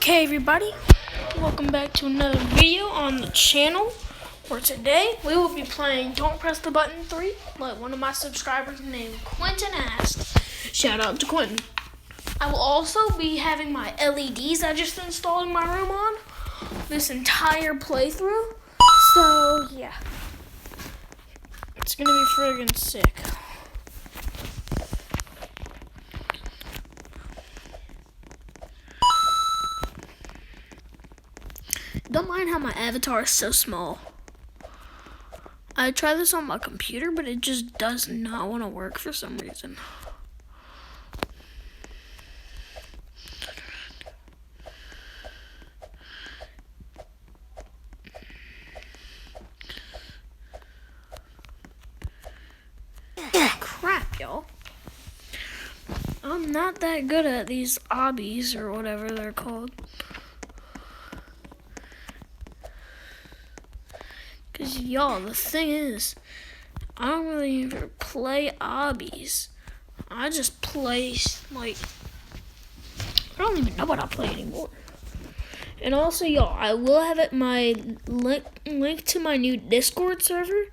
Okay everybody, welcome back to another video on the channel, where today we will be playing Don't Press the Button 3, like one of my subscribers named Quentin asked. Shout out to Quentin. I will also be having my LEDs I just installed in my room on this entire playthrough, so yeah, it's gonna be friggin' sick. Don't mind how my avatar is so small. I tried this on my computer, but it just does not want to work for some reason. Crap, y'all. I'm not that good at these obbies or whatever they're called. Cause y'all, the thing is, I don't really ever play obbies. I just play, like, I don't even know what I play anymore. And also, y'all, I will have it my link to my new Discord server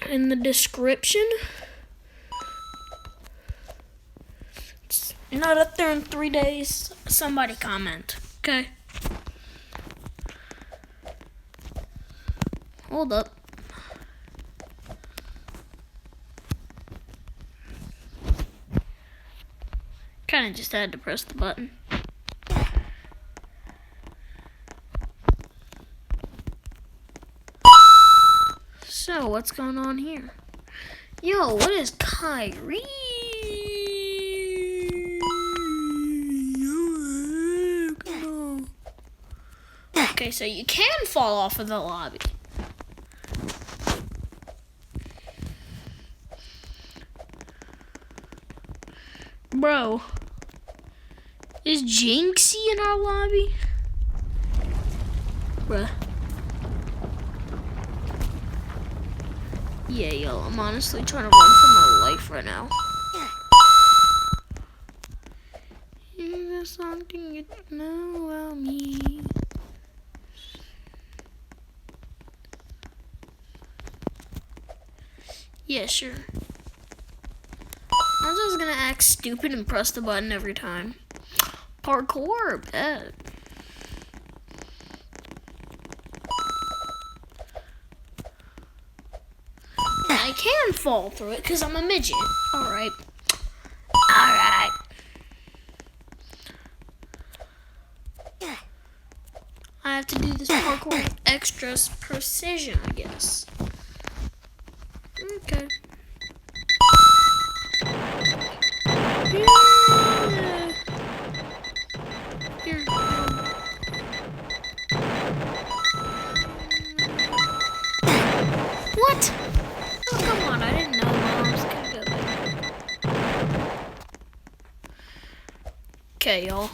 in the description. It's not up there in 3 days. Somebody comment, okay? Hold up. Kinda just had to press the button. So, what's going on here? Yo, what is Kyrie? Okay, so you can fall off of the lobby. Bro, is Jinxie in our lobby? Bruh. Yeah, yo, I'm honestly trying to run for my life right now. Is there something you know about me? Yeah, sure. I'm just gonna act stupid and press the button every time. Parkour, bet. I can fall through it because I'm a midget. Alright. Alright. I have to do this parkour with extra precision, I guess. Okay. Here. What? Oh, come on, I didn't know my arms could go there. Okay, y'all.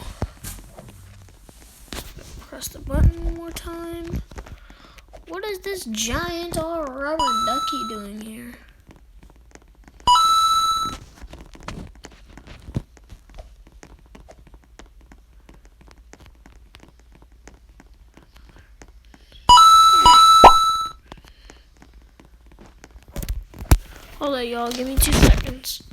Press the button one more time. What is this giant rubber ducky doing here? Hold on, y'all. Give me 2 seconds.